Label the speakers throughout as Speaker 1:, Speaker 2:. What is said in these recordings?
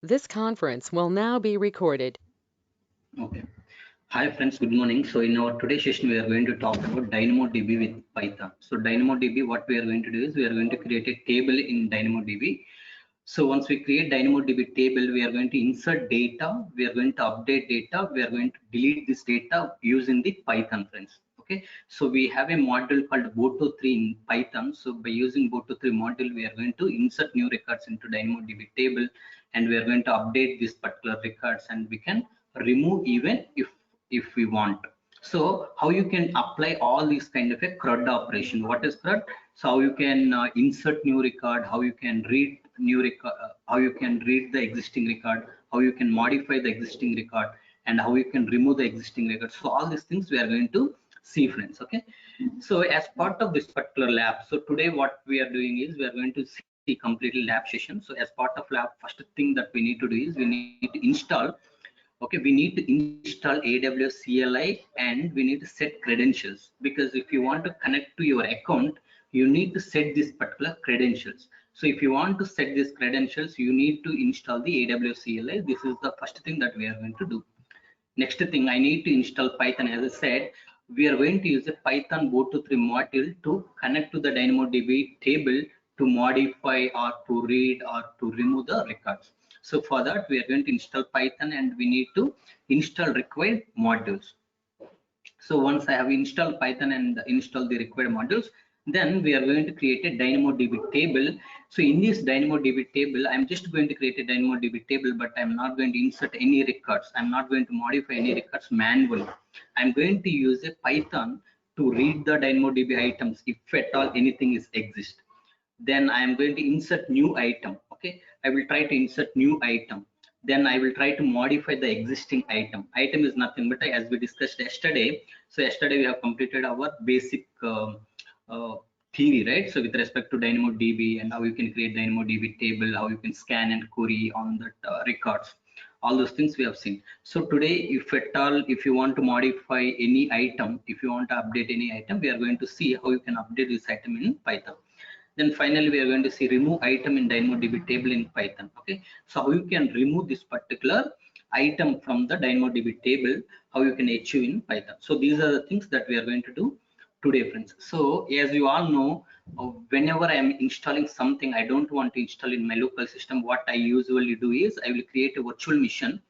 Speaker 1: This conference will now be recorded.
Speaker 2: Okay. Hi friends, good morning. So in our today's session, we are going to talk about DynamoDB with Python. So DynamoDB, what we are going to do is we are going to create a table in DynamoDB. So once we create DynamoDB table, we are going to insert data, we are going to update data, we are going to delete this data using the Python, friends. Okay, so we have a module called Boto3 in Python. So by using Boto3 module, we are going to insert new records into DynamoDB table, and we are going to update this particular records, and we can remove even if we want. So how you can apply all these kind of a CRUD operation? What is CRUD? So how you can insert new record, how you can read new record, how you can read the existing record, how you can modify the existing record, and how you can remove the existing record. So all these things we are going to see, friends. Okay, so as part of this particular lab, so today what we are doing is we are going to see completely lab session. So as part of lab, first thing that we need to do is we need to install. Okay, we need to install AWS CLI, and we need to set credentials, because if you want to connect to your account, you need to set these particular credentials. So if you want to set these credentials, you need to install the AWS CLI. This is the first thing that we are going to do. Next thing, I need to install Python. As I said, we are going to use a Python Boto3 module to connect to the DynamoDB table to modify or to read or to remove the records. So for that, we are going to install Python, and we need to install required modules. So once I have installed Python and installed the required modules, then we are going to create a DynamoDB table. So in this DynamoDB table, I'm just going to create a DynamoDB table, but I'm not going to insert any records. I'm not going to modify any records manually. I'm going to use a Python to read the DynamoDB items if at all anything is exist. Then I am going to insert new item. Okay, I will try to insert new item. Then I will try to modify the existing item. Item is nothing but, as we discussed yesterday. So yesterday we have completed our basic uh, theory, right? So with respect to DynamoDB and how you can create DynamoDB table, how you can scan and query on the records, all those things we have seen. So today, if at all, if you want to modify any item, if you want to update any item, we are going to see how you can update this item in Python. Then finally, we are going to see remove item in DynamoDB table in Python. Okay, so how you can remove this particular item from the DynamoDB table, how you can achieve in Python. So these are the things that we are going to do today, friends. So as you all know, whenever I am installing something, I don't want to install in my local system. What I usually do is I will create a virtual machine.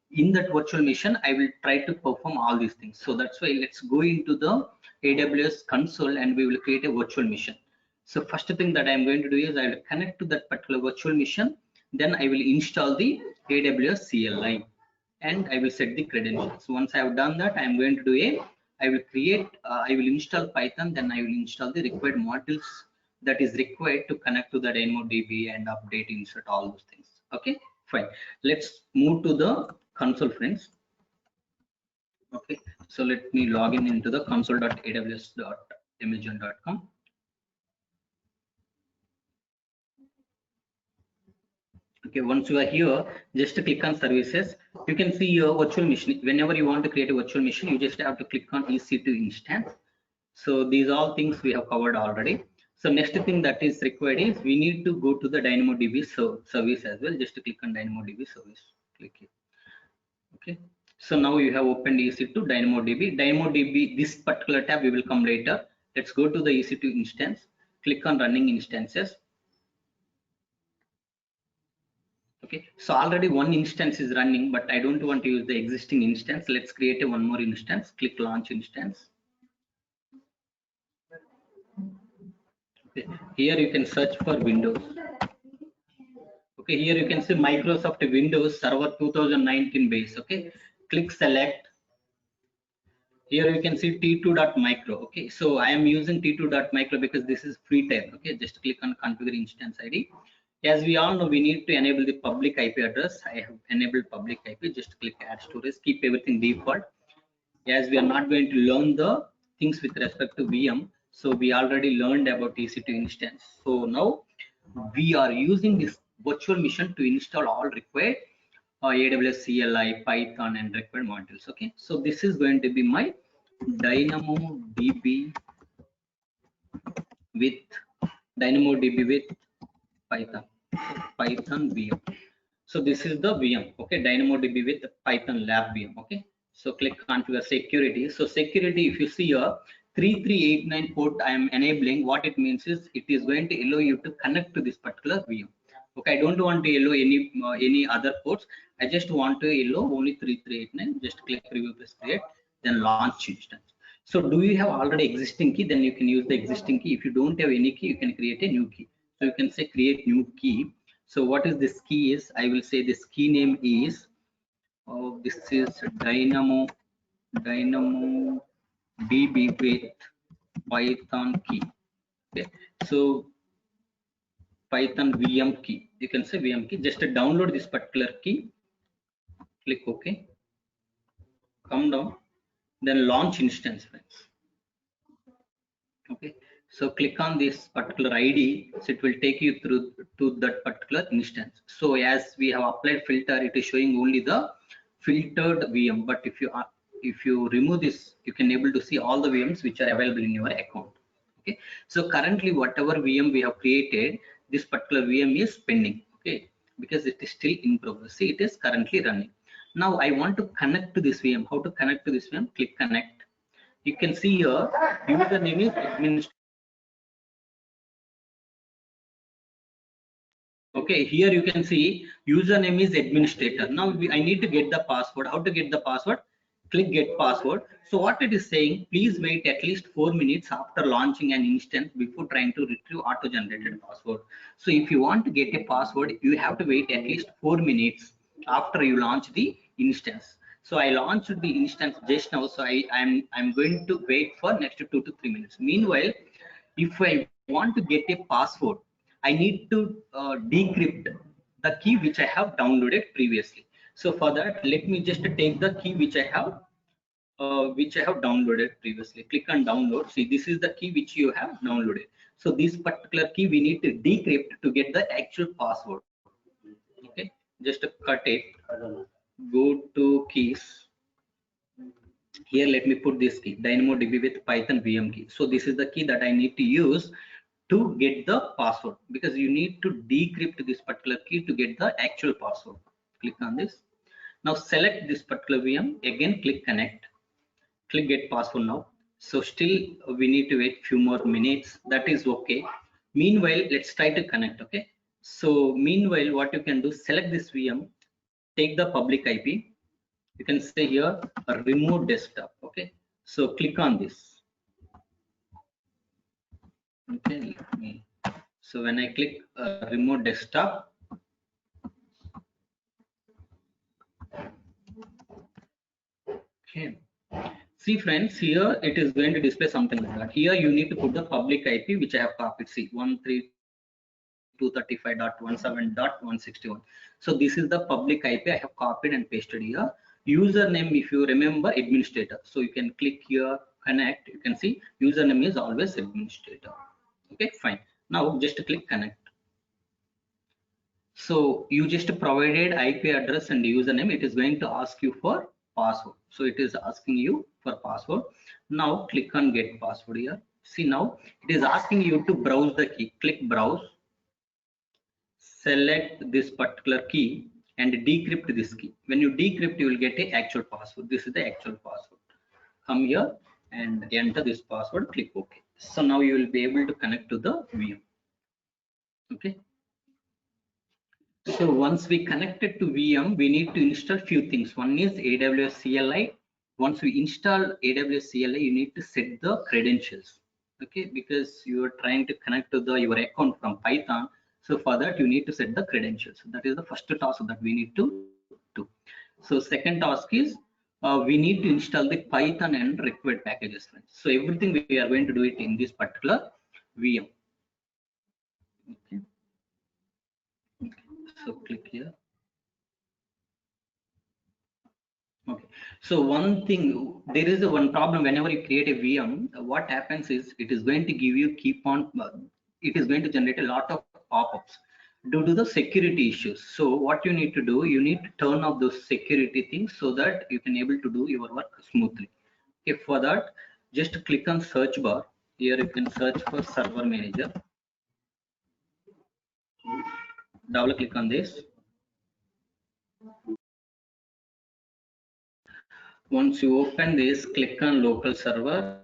Speaker 2: In that virtual machine, I will try to perform all these things. So that's why let's go into the AWS console, and we will create a virtual machine. So first thing that I'm going to do is I will connect to that particular virtual machine. Then I will install the AWS CLI, and I will set the credentials. Once I have done that, I'm going to do I will create, I will install Python. Then I will install the required modules that is required to connect to the DynamoDB and update, insert all those things. Okay, fine. Let's move to the console, friends. Okay, so let me log in into the console.aws.amazon.com. Okay, once you are here, just click on services. You can see your virtual machine. Whenever you want to create a virtual machine, you just have to click on EC2 instance. So these all things we have covered already. So next thing that is required is we need to go to the DynamoDB service as well. Just click on DynamoDB service. Click here. Okay. So now you have opened EC2 DynamoDB. DynamoDB, this particular tab we will come later. Let's go to the EC2 instance. Click on running instances. Okay, so already one instance is running, but I don't want to use the existing instance. Let's create a one more instance. Click launch instance. Okay, here you can search for Windows. Okay, here you can see Microsoft Windows Server 2019 base. Okay, click select. Here you can see t2.micro. Okay, so I am using t2.micro because this is free type. Okay, just click on configure instance ID. As we all know, we need to enable the public IP address. I have enabled public IP. Just click add storage. Keep everything default. As we are not going to learn the things with respect to VM, so we already learned about EC2 instance. So now we are using this virtual machine to install all required AWS CLI, Python, and required modules. Okay, so this is going to be my DynamoDB with DynamoDB with Python, Python VM. So this is the VM, okay, DynamoDB with Python lab VM, okay. So click configure security. So security, if you see here, 3389 port I am enabling, what it means is it is going to allow you to connect to this particular VM. Okay, I don't want to allow any other ports. I just want to allow only 3389. Just click review, press create, then launch instance. So do you have already existing key? Then you can use the existing key. If you don't have any key, you can create a new key. So you can say create new key. So what is this key is? I will say this key name is, this is Dynamo DB with Python key. Okay, so Python VM key. You can say VM key. Just download this particular key. Click OK. Come down. Then launch instance, friends. Okay. So click on this particular ID. So it will take you through to that particular instance. So as we have applied filter, it is showing only the filtered VM. But if you remove this, you can able to see all the VMs which are available in your account. Okay. So currently whatever VM we have created, this particular VM is pending. Okay, because it is still in progress. See, it is currently running. Now I want to connect to this VM. How to connect to this VM? Click connect. You can see here username is administrator. Okay, here you can see username is administrator. Now I need to get the password. How to get the password? Click get password. So what it is saying, please wait at least 4 minutes after launching an instance before trying to retrieve auto generated password. So if you want to get a password, you have to wait at least 4 minutes after you launch the instance. So I launched the instance just now. So I'm going to wait for next 2 to 3 minutes. Meanwhile, if I want to get a password, I need to decrypt the key which I have downloaded previously. So for that, let me just take the key which I have downloaded previously. Click on download. See, this is the key which you have downloaded. So this particular key we need to decrypt to get the actual password. Okay, just cut it. Go to keys. Here let me put this key, DynamoDB with Python VM key. So this is the key that I need to use to get the password, because you need to decrypt this particular key to get the actual password. Click on this. Now select this particular VM, again click connect, click get password now. So still we need to wait few more minutes. That is okay. Meanwhile, let's try to connect. Okay, so meanwhile what you can do, select this VM, take the public IP. You can say here remote desktop. Okay, so click on this. Okay, let me. So when I click remote desktop, okay, see friends, here it is going to display something like that. Here you need to put the public IP which I have copied. See 132.35.17.161. So this is the public IP I have copied and pasted here. Username, if you remember, administrator. So you can click here, connect. You can see username is always administrator. Okay, fine. Now just click connect. So you just provided IP address and username. It is going to ask you for password. So it is asking you for password. Now click on get password here. See, now it is asking you to browse the key. Click browse. Select this particular key and decrypt this key. When you decrypt, you will get a actual password. This is the actual password. Come here and enter this password. Click OK. So now you will be able to connect to the VM. Okay. So once we connected to VM, we need to install few things. One is AWS CLI. Once we install AWS CLI, you need to set the credentials. Okay, because you are trying to connect to your account from Python. So for that, you need to set the credentials. That is the first task that we need to do. So second task is we need to install the Python and required packages. So everything we are going to do it in this particular VM. Okay. So click here. Okay, so one thing, there is one problem whenever you create a VM. What happens is it is going to give you it is going to generate a lot of pop-ups due to the security issues. So what you need to do, you need to turn off those security things so that you can able to do your work smoothly. Okay, for that, just click on search bar. Here you can search for server manager. Double click on this. Once you open this, click on local server,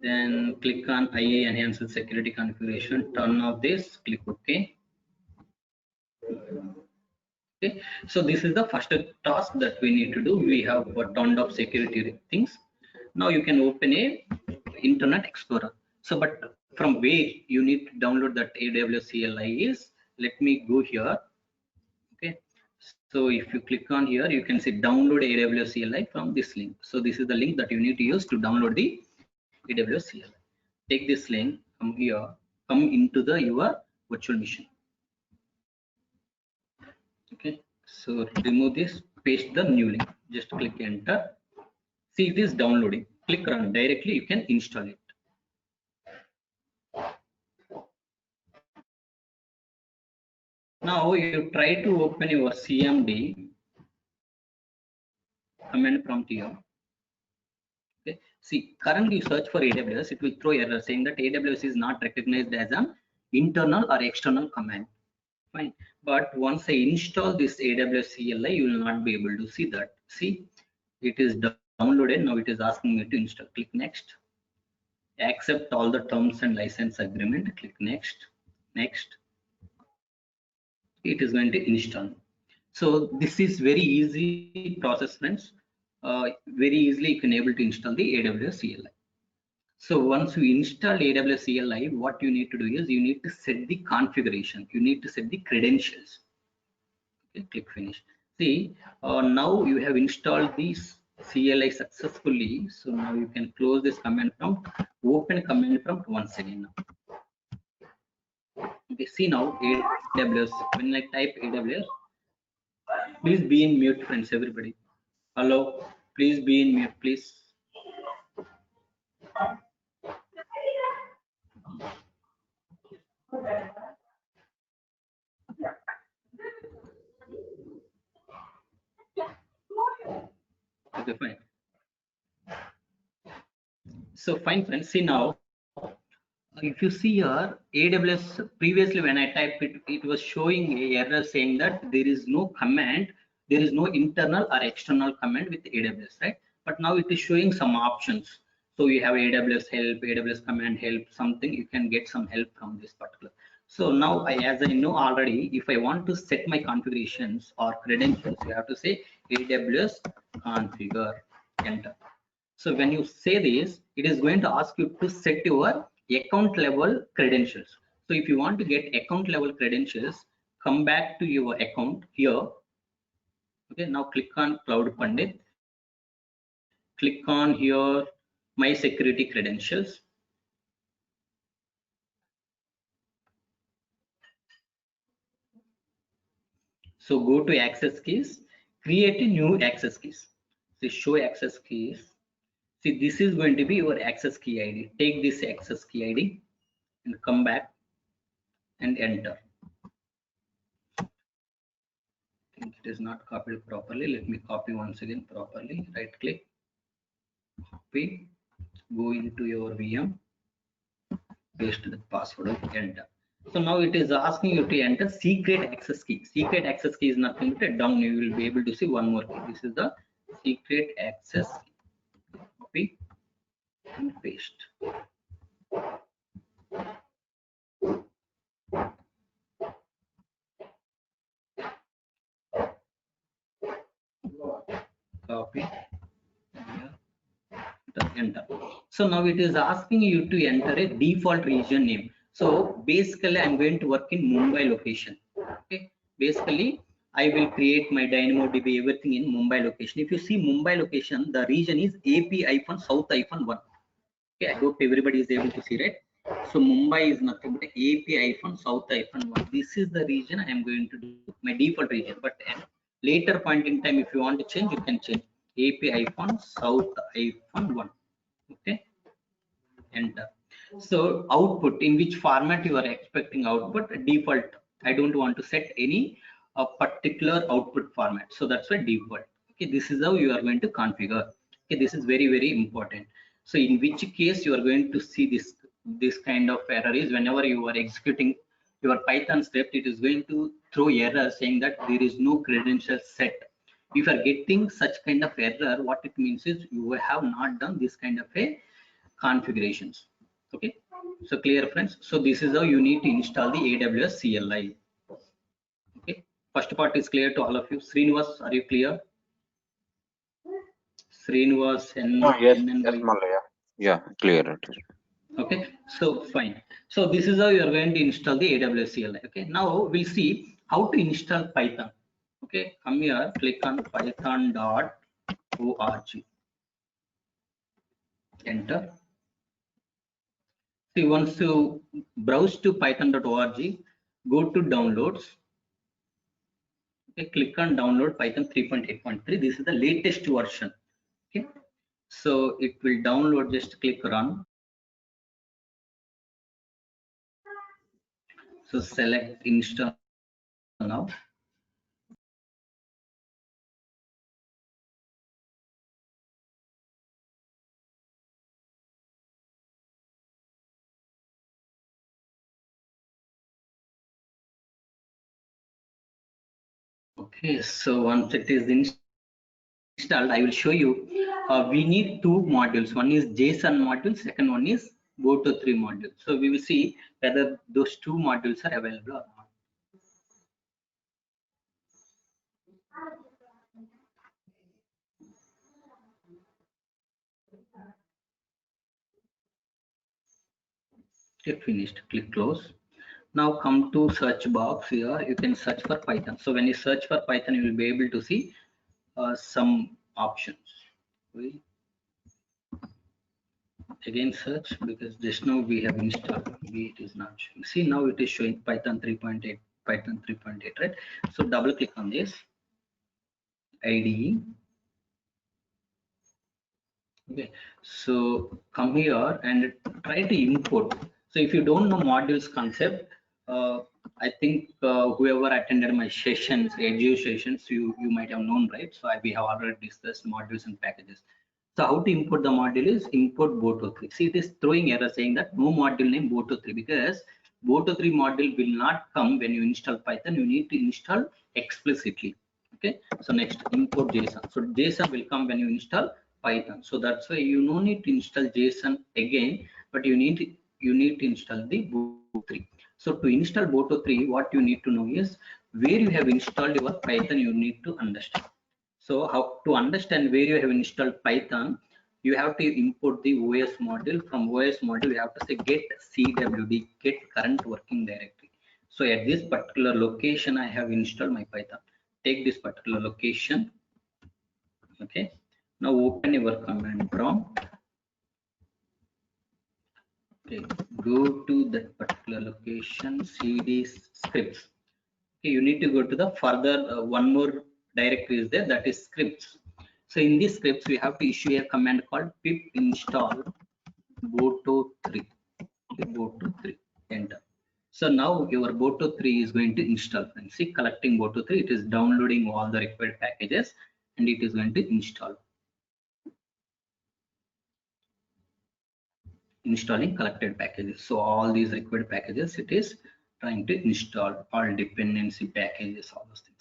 Speaker 2: then click on IA enhanced security configuration, turn off this, click OK. Okay, so this is the first task that we need to do. We have turned off security things. Now you can open a Internet Explorer. So, but from where you need to download that AWS CLI is, let me go here. Okay, so if you click on here, you can see download AWS CLI from this link. So this is the link that you need to use to download the AWS CLI. Take this link, come here, come into the your virtual machine. Okay, so remove this, paste the new link, just click enter. See, it is downloading. Click run directly, you can install it. Now you try to open your CMD command prompt here. Okay, see, currently you search for AWS, it will throw error saying that AWS is not recognized as an internal or external command. Fine, but once I install this AWS CLI, you will not be able to see that. See, it is downloaded. Now it is asking me to install. Click next. Accept all the terms and license agreement. Click next. Next. It is going to install. So this is very easy process, friends. Very easily you can able to install the AWS CLI. So once you install AWS CLI, what you need to do is you need to set the configuration. You need to set the credentials. Okay, click finish. See, now you have installed this CLI successfully. So now you can close this command prompt, open command prompt once again. Now. Okay, see now AWS. When I type AWS, please be in mute, friends. Everybody. Hello, please be in mute, please. Okay, fine. So fine, friends. See now, if you see here, AWS previously when I typed it, it was showing a error saying that there is no command, there is no internal or external command with AWS, right? But now it is showing some options. So you have AWS help, AWS command help, something you can get some help from this particular. So now as I know already, if I want to set my configurations or credentials, you have to say AWS configure, enter. So when you say this, it is going to ask you to set your account level credentials. So if you want to get account level credentials, come back to your account here. Okay, now click on Cloud Pandit. Click on here, My Security Credentials. So go to access keys, create a new access keys. So show access keys. See, this is going to be your access key ID. Take this access key ID and come back and enter. I think it is not copied properly. Let me copy once again properly. Right click, copy, go into your VM, paste the password, enter. So now it is asking you to enter secret access key. Secret access key is nothing but down. You will be able to see one more key. This is the secret access key. Copy and paste. Copy. Enter. So now it is asking you to enter a default region name. So basically I'm going to work in Mumbai location. Okay, basically I will create my DynamoDB everything in Mumbai location. If you see Mumbai location, the region is AP-South-1. Okay, I hope everybody is able to see, right? So Mumbai is nothing but AP-South-1. This is the region I am going to do my default region, but at later point in time, if you want to change, you can change AP-South-1. Okay, enter. So output, in which format you are expecting output, default. I don't want to set any particular output format, so that's why default. Okay, this is how you are going to configure. Okay, this is very important. So in which case you are going to see this kind of error is whenever you are executing your Python script, it is going to throw error saying that there is no credential set. If you are getting such kind of error, what it means is you have not done this kind of a configurations. Okay, so clear friends. So this is how you need to install the AWS CLI. Okay, first part is clear to all of you. Srinivas, are you clear? Srinivas
Speaker 3: Oh, yes, yes,
Speaker 2: NNY.
Speaker 3: Malaya. Yeah, clear it is.
Speaker 2: Okay, so fine. So this is how you are going to install the AWS CLI. Okay, now we'll see how to install Python. Okay, come here, click on python.org, enter. See, once you browse to python.org, go to downloads. Okay, click on download Python 3.8.3. This is the latest version. Okay, so it will download. Just click run. So select install now. Okay, so once it is installed, I will show you. We need two modules. One is JSON module, second one is Boto3 module. So we will see whether those two modules are available or not. Okay, finished. Click close. Now come to search box here. You can search for Python. So when you search for Python, you will be able to see some options. We again search because just now we have installed. Maybe it is not showing. See, now it is showing Python 3.8, Python 3.8, right? So double click on this IDE. Okay, so come here and try to import. So if you don't know modules concept, I think whoever attended my sessions, edu sessions, you might have known, right? So we have already discussed modules and packages. So how to import the module is import Boto3. See, it is throwing error saying that no module name Boto3 because Boto3 module will not come when you install Python. You need to install explicitly. Okay, so next import JSON. So JSON will come when you install Python. So that's why you no need to install JSON again, but you need to install the Boto3. So to install Boto3, what you need to know is where you have installed your Python. You need to understand. So how to understand where you have installed Python, you have to import the OS module. From OS module, you have to say get CWD, get current working directory. So at this particular location, I have installed my Python. Take this particular location. Okay. Now open your command prompt. Okay. Go to that particular location, cd scripts. Okay. You need to go to the further one more directory is there, that is scripts. So in these scripts, we have to issue a command called pip install boto3. Okay, boto3, enter. So now your Boto3 is going to install. And see, collecting Boto3, it is downloading all the required packages and it is going to install. Installing collected packages. So all these required packages, it is trying to install all dependency packages, all those things.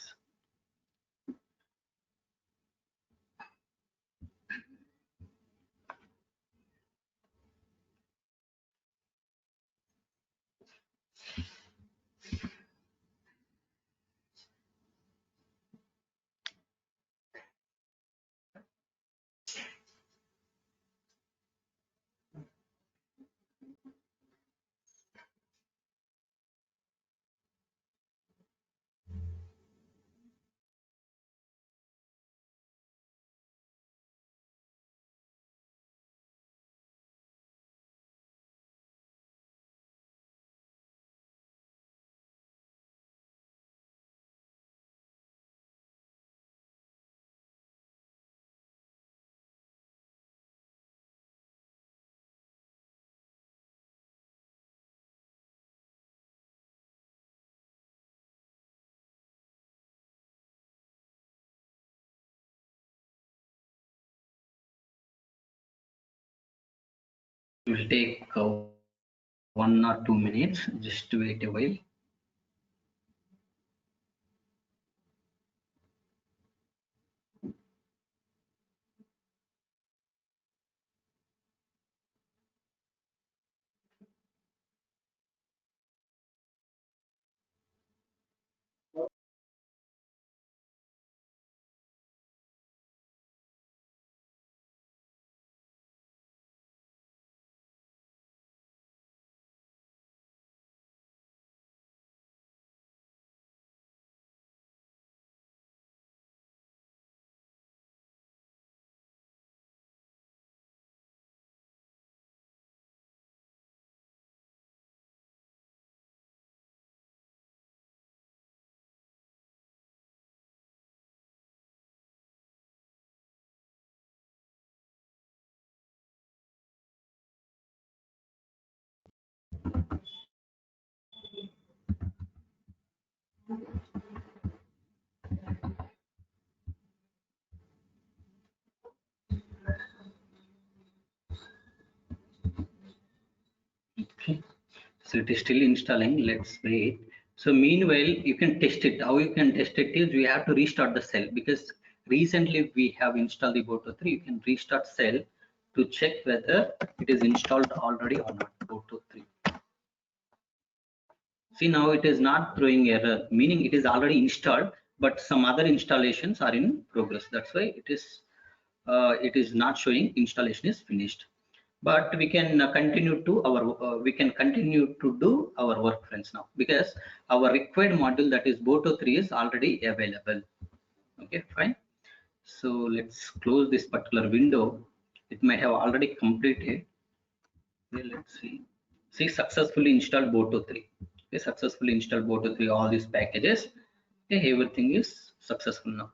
Speaker 2: It will take 1 or 2 minutes. Just wait a while. Okay, so it is still installing. Let's wait. So meanwhile, you can test it. How you can test it is we have to restart the cell because recently we have installed the Boto 3. You can restart cell to check whether it is installed already or not. Boto 3. See, now it is not throwing error, meaning it is already installed, but some other installations are in progress. That's why it is not showing installation is finished. But we can continue to we can continue to do our work, friends, now because our required module, that is Boto 3, is already available. Okay, fine. So let's close this particular window. It might have already completed. Okay, let's see. See, successfully installed Boto 3. Okay, successfully installed Boto 3, all these packages. Okay, everything is successful now.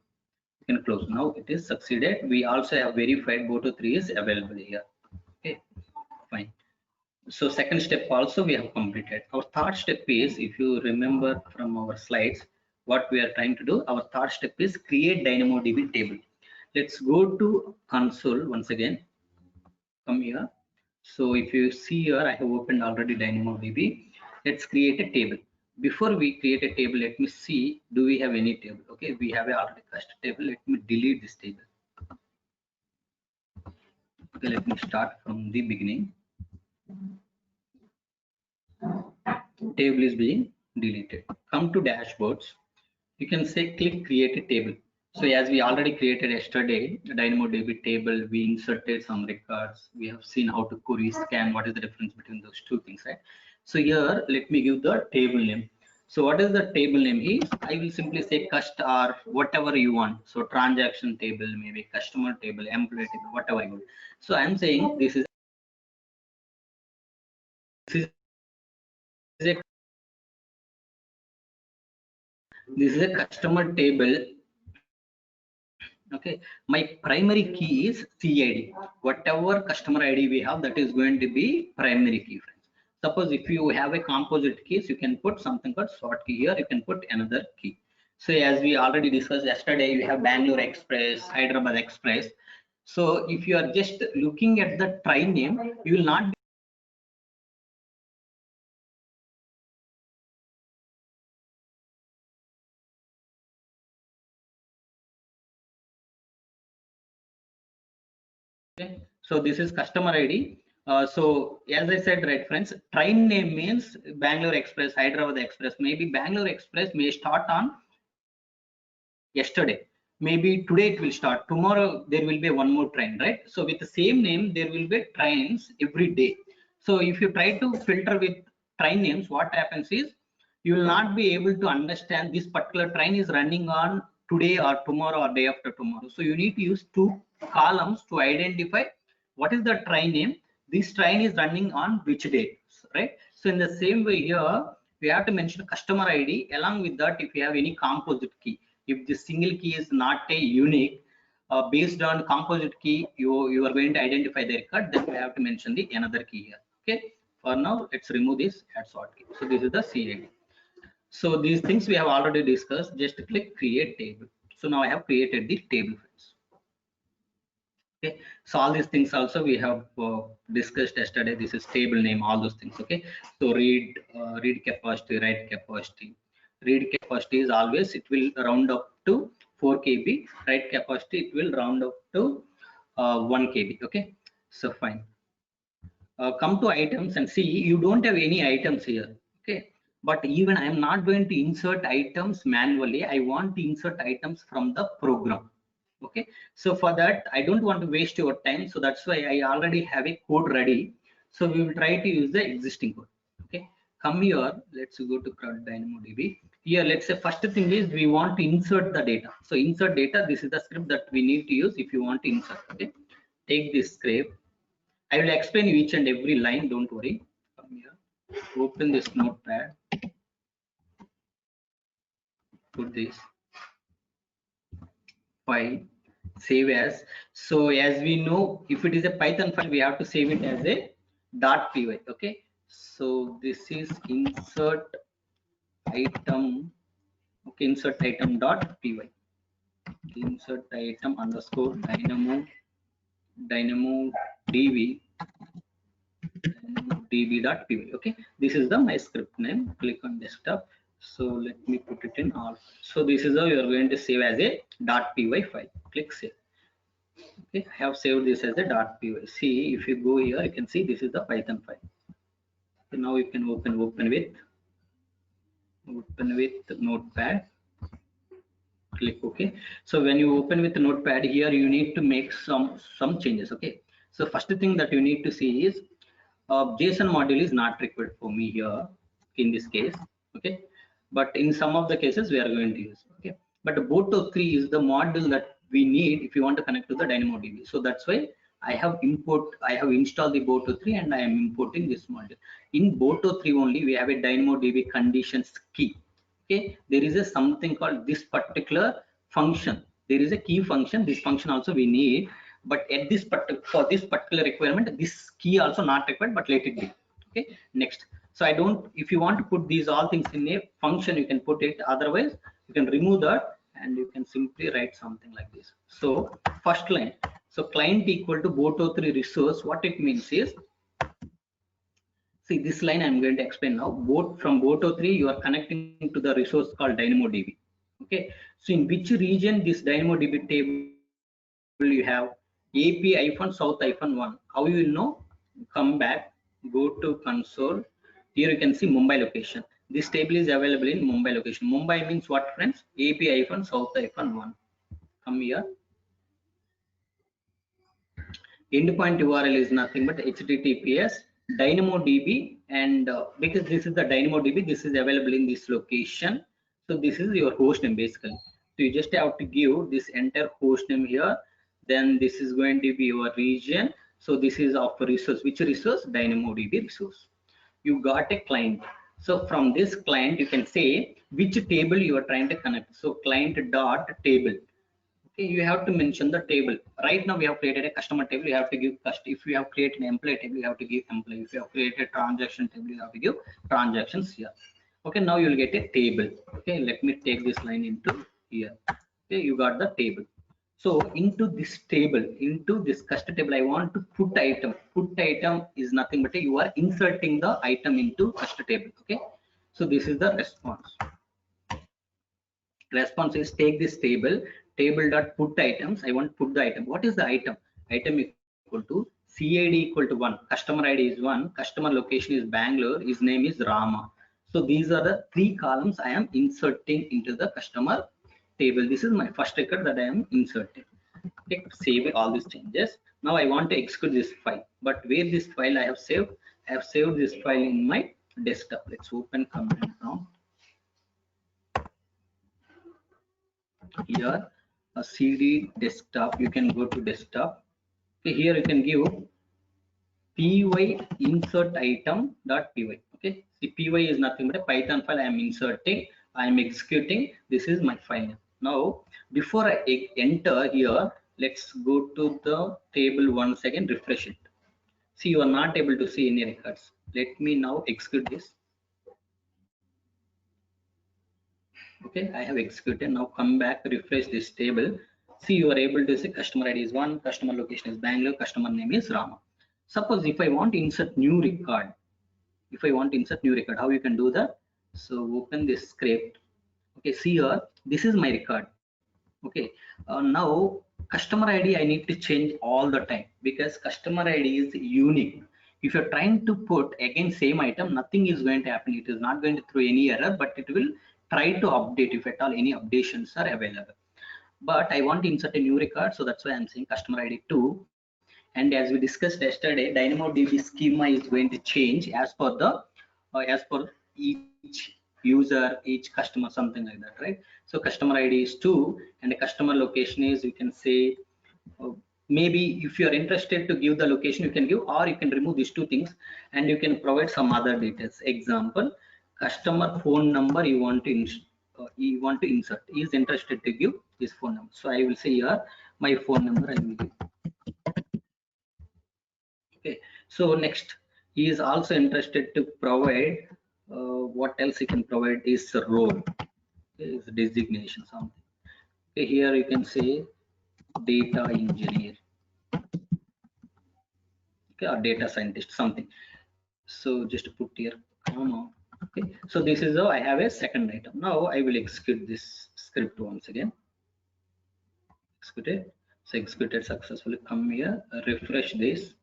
Speaker 2: You can close. Now it is succeeded. We also have verified Boto 3 is available here. Okay, fine. So second step also we have completed. Our third step is, if you remember from our slides, what we are trying to do, our third step is create DynamoDB table. Let's go to console once again. Come here. So if you see here, I have opened already DynamoDB. Let's create a table. Before we create a table, let me see, do we have any table? Okay, we have a already custom table. Let me delete this table. Okay, let me start from the beginning. Table is being deleted. Come to dashboards. You can say click create a table. So as we already created yesterday, the DynamoDB table, we inserted some records. We have seen how to query scan. What is the difference between those two things, right? So here, let me give the table name. So what is the table name is? I will simply say cust or whatever you want. So transaction table, maybe customer table, employee table, whatever you want. So I'm saying this is a customer table. Okay, my primary key is CID. Whatever customer ID we have, that is going to be primary key, friends. Suppose if you have a composite keys, you can put something called short key. Here you can put another key. So as we already discussed yesterday, we have Bangalore Express, Hyderabad Express. So if you are just looking at the train name, you will not be. So this is customer ID. So as I said, right, friends, train name means Bangalore Express, Hyderabad Express. Maybe Bangalore Express may start on yesterday. Maybe today it will start. Tomorrow there will be one more train, right? So with the same name, there will be trains every day. So if you try to filter with train names, what happens is you will not be able to understand this particular train is running on today or tomorrow or day after tomorrow. So you need to use two columns to identify what is the train name. This train is running on which day, right? So in the same way here, we have to mention customer ID. Along with that, if you have any composite key, if the single key is not a unique, based on composite key, you are going to identify the record, then we have to mention the another key here. Okay, for now let's remove this add sort key. So this is the CID. So these things we have already discussed. Just click create table. So now I have created the table, friends. Okay, so all these things also we have discussed yesterday. This is table name, all those things. Okay, so read capacity, write capacity. Read capacity is always, it will round up to 4 KB. Write capacity, it will round up to 1 KB. Okay, so fine. Come to items and see, you don't have any items here. Okay, but even I am not going to insert items manually. I want to insert items from the program. Okay, so for that I don't want to waste your time, so that's why I already have a code ready. So we will try to use the existing code. Okay, come here, let's go to CRUD DynamoDB. Here, let's say first thing is we want to insert the data. So insert data, this is the script that we need to use if you want to insert. Okay, take this script. I will explain each and every line, don't worry. Come here, open this notepad, put this file, save as. So as we know, if it is a Python file, we have to save it as a .py. Okay, so this is insert item Okay, insert item dot py, insert item underscore dynamo db db.py. Okay, this is the my script name. Click on desktop. So let me put it in all. So this is how you are going to save as a .py file. Click save. Okay, I have saved this as a .py. See, if you go here, you can see this is the Python file. So now you can open with Notepad. Click OK. So when you open with Notepad here, you need to make some changes. Okay. So first thing that you need to see is JSON module is not required for me here in this case. Okay, but in some of the cases we are going to use. Okay, but Boto3 is the module that we need if you want to connect to the DynamoDB. So that's why I have installed the Boto3 and I am importing this module. In Boto3 only we have a DynamoDB conditions key. Okay, there is a something called this particular function. There is a key function. This function also we need, but at this for this particular requirement, this key also not required, but let it be. Okay, next. So I don't, if you want to put these all things in a function, you can put it. Otherwise, you can remove that and you can simply write something like this. So first line. So client equal to Boto3 resource. What it means is, see this line I'm going to explain now. From Boto3 you are connecting to the resource called DynamoDB. Okay, so in which region this DynamoDB table you have AP-south-1. How you will know? Come back, go to console. Here you can see Mumbai location. This table is available in Mumbai location. Mumbai means what, friends? AP-south-1. Come here. Endpoint URL is nothing but HTTPS DynamoDB, and because this is the DynamoDB, this is available in this location. So this is your host name basically. So you just have to give this entire host name here. Then this is going to be your region. So this is of resource. Which resource? DynamoDB resource. You got a client. So from this client, you can say which table you are trying to connect. So client dot table. Okay, you have to mention the table. Right now we have created a customer table. You have to give if you have created an employee table, you have to give employee. If you have created a transaction table, you have to give transactions here. Okay, now you will get a table. Okay, let me take this line into here. Okay, you got the table. So into this table, into this custom table, I want to put item. Put item is nothing but you are inserting the item into custom table. Okay, so this is the response. Response is take this table dot put items. I want to put the item. What is the item? Item equal to CID equal to 1. Customer ID is 1. Customer location is Bangalore. His name is Rama. So these are the 3 columns I am inserting into the customer table. This is my first record that I am inserting. Okay, save all these changes. Now I want to execute this file. But where this file I have saved? I have saved this file in my desktop. Let's open command prompt. Here a CD desktop, you can go to desktop. Okay, here you can give py insert item dot py. Okay, see py is nothing but a Python file I am inserting, I am executing. This is my file. Now before I enter here, let's go to the table once again, refresh it. See, you are not able to see any records. Let me now execute this. Okay, I have executed. Now come back, refresh this table. See, you are able to see customer ID is 1, customer location is Bangalore, customer name is Rama. Suppose if I want to insert new record, how you can do that? So open this script. Okay, see here, this is my record. Okay, now customer ID I need to change all the time because customer ID is unique. If you're trying to put again same item, nothing is going to happen. It is not going to throw any error, but it will try to update if at all any updations are available. But I want to insert a new record, so that's why I'm saying customer ID 2. And as we discussed yesterday, DynamoDB schema is going to change as per the as per each user, each customer, something like that, right? So customer ID is 2 and the customer location is, you can say, maybe if you are interested to give the location, you can give, or you can remove these 2 things and you can provide some other details. Example, customer phone number you want to insert. He is interested to give his phone number. So I will say here my phone number I will give. Okay, so next he is also interested to provide what else he can provide is role. Okay, his designation something. Okay, here you can say data engineer, okay, or data scientist something. So just put here comma. Okay, so this is how I have a second item. Now I will execute this script once again. Executed. So executed successfully. Come here, refresh this.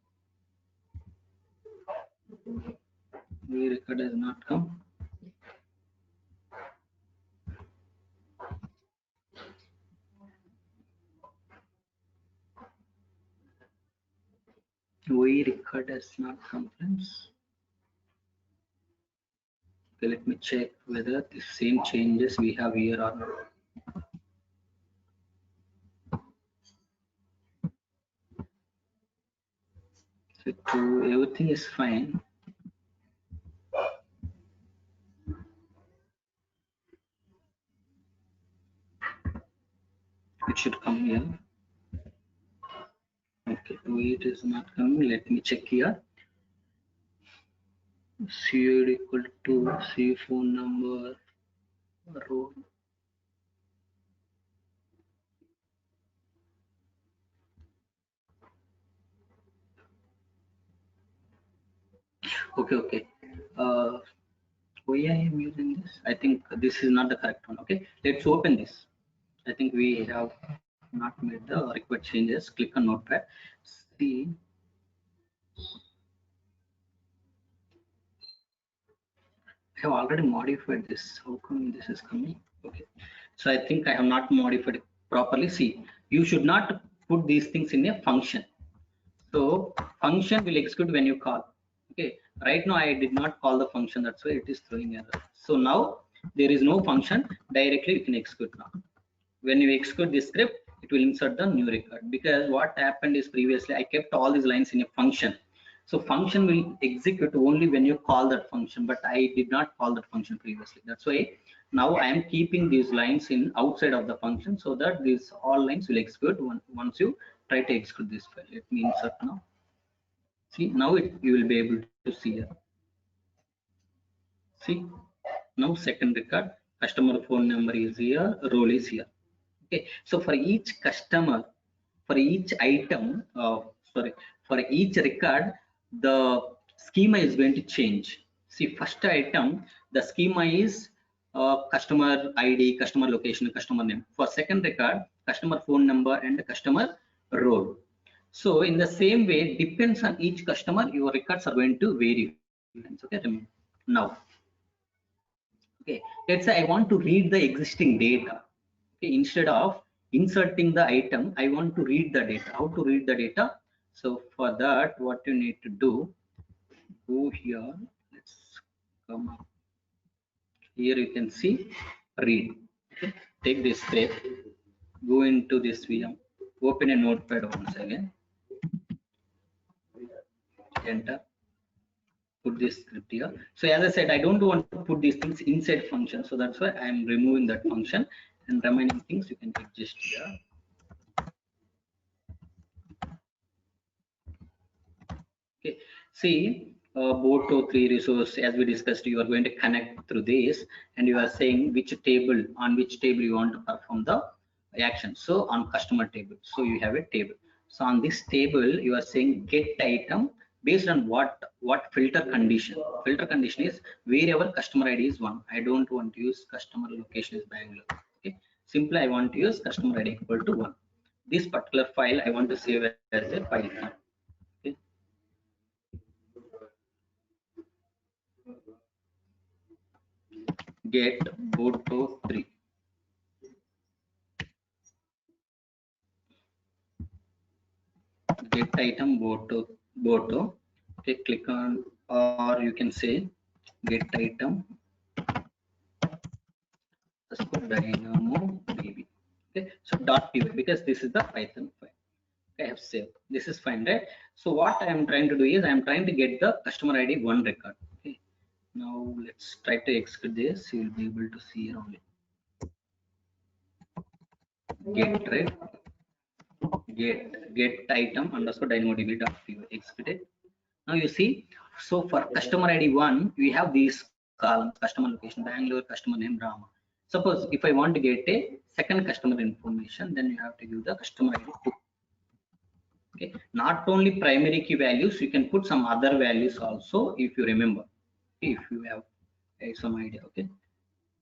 Speaker 2: The record has not come. Why record has not come, friends? Okay, let me check whether the same changes we have here or not. So everything is fine. It should come here. Okay, it is not coming. Let me check here. CID equal to C phone number row. Okay. Why I am using this? I think this is not the correct one. Okay, let's open this. I think we have not made the required changes. Click on Notepad. See, I have already modified this. How come this is coming? Okay, so I think I have not modified it properly. See, you should not put these things in a function. So function will execute when you call. Okay, right now I did not call the function, that's why it is throwing error. So now there is no function, directly you can execute now. When you execute this script, it will insert the new record, because what happened is previously I kept all these lines in a function. So function will execute only when you call that function, but I did not call that function previously. That's why now I am keeping these lines in outside of the function, so that these all lines will execute once you try to execute this file. Let me insert now. See, now you will be able to see here. See, now second record, customer phone number is here, role is here. Okay, so for each customer, for each item, for each record, the schema is going to change. See, first item, the schema is customer ID, customer location, customer name. For second record, customer phone number and customer role. So in the same way, depends on each customer, your records are going to vary. Okay, remember now. Okay, let's say I want to read the existing data. Okay, instead of inserting the item, I want to read the data. How to read the data? So for that, what you need to do, go here, let's come up here, you can see read. Okay, take this script, go into this VM, open a notepad once again, enter, put this script here. So as I said, I don't want to put these things inside function, so that's why I'm removing that function, and remaining things you can adjust here. Okay, see, Boto 3 resource, as we discussed, you are going to connect through this, and you are saying which table, on which table you want to perform the action. So on customer table, so you have a table. So on this table, you are saying get item based on what filter condition. Filter condition is wherever customer ID is 1. I don't want to use customer location is Bangalore. Okay, simply I want to use customer ID equal to 1. This particular file I want to save as a Python. Okay, get Boto 3. Get item Boto. Okay, click on, or you can say get item Dynamo DB. Okay, so .py, because this is the Python file. Okay, I have saved. This is fine, right? So what I am trying to do is I am trying to get the customer ID 1 record. Okay, now let's try to execute this. You will be able to see here only. Get, right? Get item underscore DynamoDB.py, execute it. Now you see, so for customer ID 1, we have these columns: customer location Bangalore, customer name Rama. Suppose if I want to get a second customer information, then you have to give the customer ID 2. Okay, not only primary key values, you can put some other values also if you remember, if you have some idea. Okay,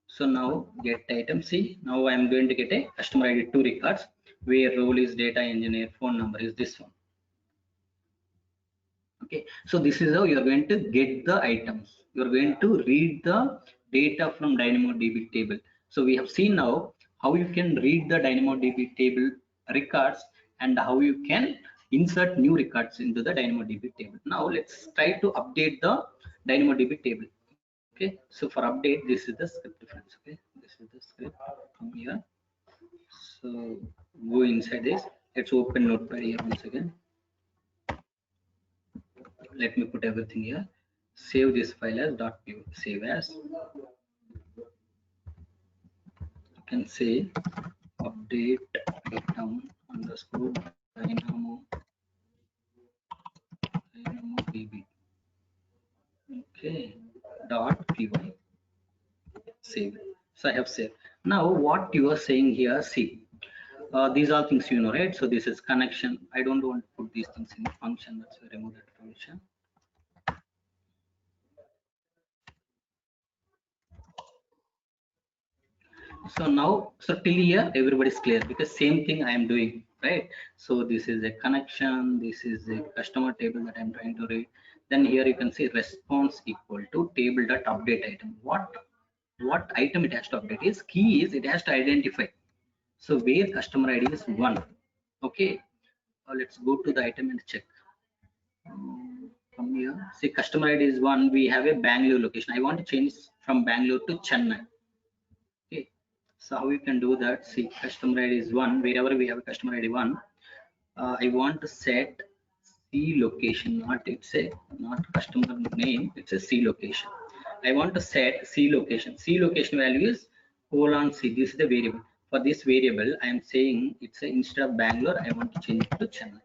Speaker 2: so now get item C. Now I am going to get a customer ID 2 records where role is data engineer, phone number is this one. Okay, so this is how you are going to get the items. You are going to read the data from DynamoDB table. So we have seen now how you can read the DynamoDB table records and how you can insert new records into the DynamoDB table. Now let's try to update the DynamoDB table. Okay, so for update, this is the script friends. Okay, this is the script from here. So go inside this. Let's open Notepad here once again. Let me put everything here. Save this file as .py. Save as. You can say update item underscore DynamoDB. Okay. .py. Save. So I have saved. Now what you are saying here, see. These are things you know, right? So this is connection. I don't want to put these things in function. That's why I remove that function. So now, so till here everybody's clear because same thing I am doing, right? So this is a connection, this is a customer table that I'm trying to read. Then here you can see response equal to table dot update item. What item it has to update is key is it has to identify. So where customer ID is 1. Okay, let's go to the item and check. From here, see customer ID is 1. We have a Bangalore location. I want to change from Bangalore to Chennai. Okay, so how you can do that? See, customer ID is 1. Wherever we have a customer ID 1, I want to set C location, not customer name, it's a C location. I want to set C location. C location value is :C. This is the variable. For this variable, I am saying it's instead of Bangalore, I want to change it to Chennai.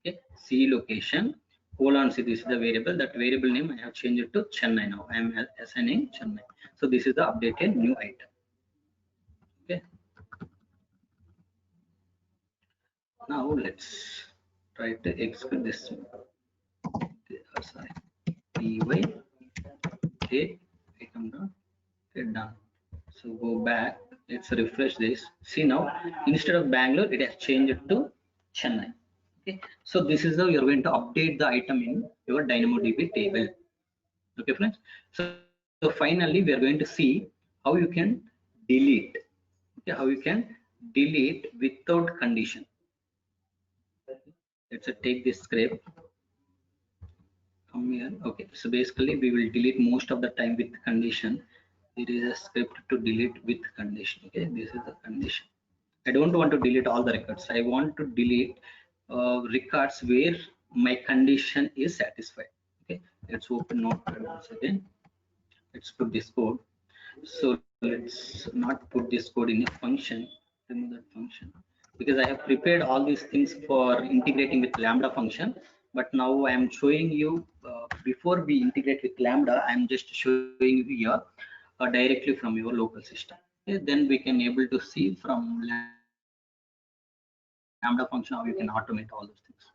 Speaker 2: Okay, C location :C. This is the variable. That variable name I have changed it to Chennai now. I am assigning Chennai. So this is the updated new item. Okay. Now let's try to execute this. Sorry. Py a item dot get done. So go back. Let's refresh this. See now, instead of Bangalore, it has changed to Chennai. Okay. So this is how you're going to update the item in your DynamoDB table. Okay, friends. So finally, we are going to see how you can delete. Okay, how you can delete without condition. Let's take this script. Come here. Okay, so basically we will delete most of the time with condition. There is a script to delete with condition. Okay, this is the condition. I don't want to delete all the records. I want to delete records where my condition is satisfied. Okay, let's open Notepad once again. Let's put this code. So let's not put this code in a function. Remove that function because I have prepared all these things for integrating with Lambda function. But now I am showing you before we integrate with Lambda, I am just showing you here directly from your local system. Okay, then we can able to see from Lambda function how you can automate all those things.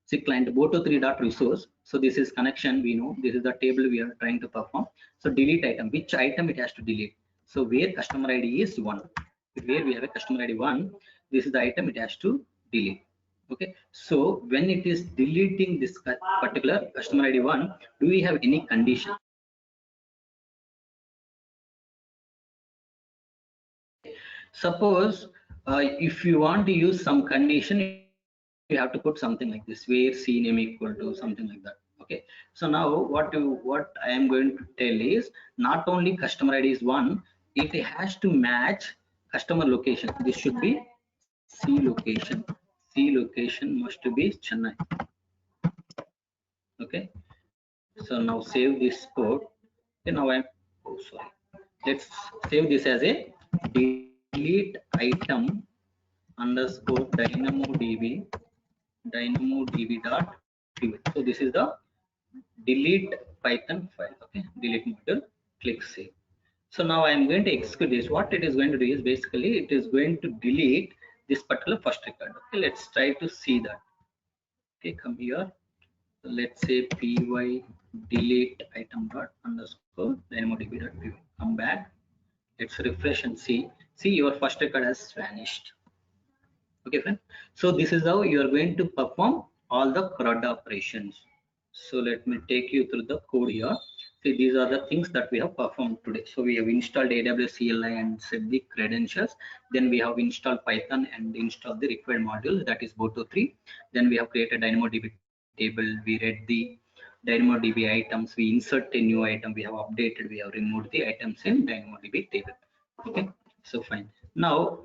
Speaker 2: See client boto3.resource. So this is connection. We know this is the table we are trying to perform. So delete item. Which item it has to delete? So where customer ID is 1. Where we have a customer ID 1, this is the item it has to delete. Okay, so when it is deleting this particular customer ID 1, do we have any condition? Suppose if you want to use some condition, you have to put something like this, where C name equal to something like that. Okay, so now what I am going to tell is not only customer ID is 1, it has to match customer location. This should be C location. C location must be Chennai. Okay, so now save this code. Okay, now I'm sorry. Let's save this as a delete item underscore DynamoDB dot.py. So this is the delete Python file. Okay, delete module. Click save. So now I am going to execute this. What it is going to do is basically it is going to delete this particular first record. Okay, let's try to see that. Okay, come here. So let's say py delete item dot underscore dynamodb.py. Come back. Let's refresh and see. See, your first record has vanished. Okay, friend. So this is how you are going to perform all the CRUD operations. So let me take you through the code here. See, these are the things that we have performed today. So we have installed AWS CLI and set the credentials. Then we have installed Python and installed the required modules, that is Boto3. Then we have created DynamoDB table. We read the DynamoDB items. We insert a new item. We have updated. We have removed the items in DynamoDB table. Okay, so fine. Now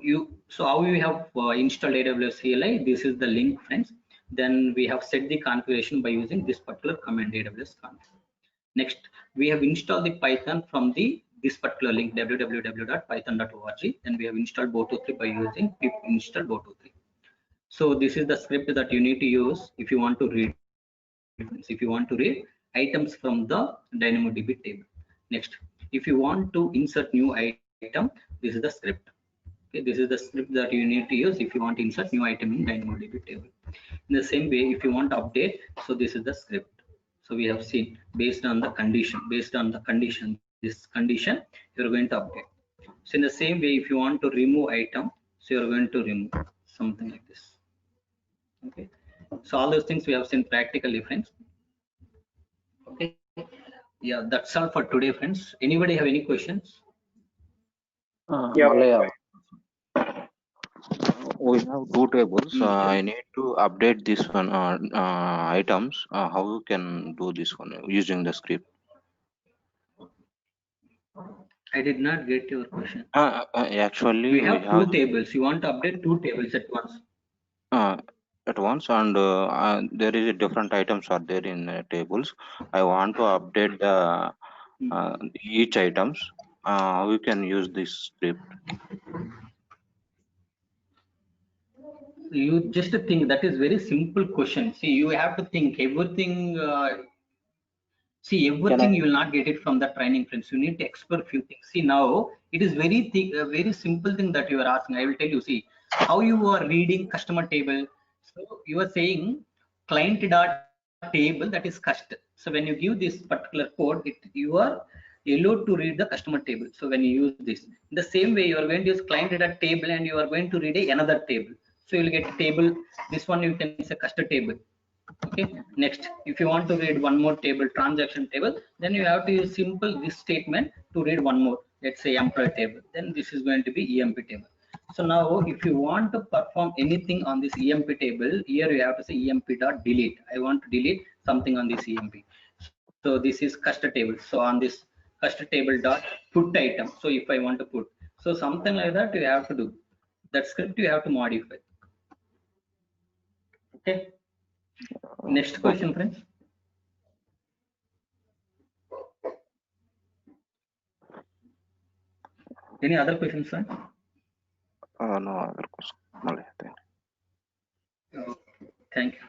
Speaker 2: so how we have installed AWS CLI, this is the link, friends. Then we have set the configuration by using this particular command, AWS config. Next, we have installed the Python from this particular link, www.python.org. Then we have installed Boto3 by using pip install Boto3. So this is the script that you need to use if you want to read. If you want to read items from the DynamoDB table. Next, if you want to insert new item, this is the script. Okay, this is the script that you need to use if you want to insert new item in DynamoDB table. In the same way, if you want to update, so this is the script. So we have seen based on the condition, this condition, you're going to update. So in the same way, if you want to remove item, so you're going to remove something like this. Okay. So all those things we have seen practically, friends. Okay. Yeah, that's all for today, friends. Anybody have any questions?
Speaker 3: Malaya, we have two tables. I need to update this one items. How you can do this one using the script?
Speaker 2: I did not get your question.
Speaker 3: Actually,
Speaker 2: We have two tables. You want to update two tables at once?
Speaker 3: At once, and there is a different items are there in tables. I want to update the each items. How you can use this script?
Speaker 2: You just think that is very simple question. See, you have to think everything. See, everything you will not get it from the training, friends. You need to explore few things. See, now it is very simple thing that you are asking. I will tell you. See, how you are reading customer table. So you are saying client dot table, that is cust. So when you give this particular code, you are allowed to read the customer table. So when you use this, in the same way you are going to use client dot table and you are going to read another table. So you will get a table. This one you can say custom table. Okay, next, if you want to read one more table, transaction table, then you have to use simple this statement to read one more, let's say employee table, then this is going to be EMP table. So now if you want to perform anything on this EMP table, here you have to say EMP dot delete. I want to delete something on this EMP. So this is custom table. So on this custom table dot put item, so if I want to put, so something like that you have to do. That script you have to modify. Okay. Next question, friends. Any other questions, sir?
Speaker 3: No other question. Malaya, thank you.
Speaker 2: Thank you.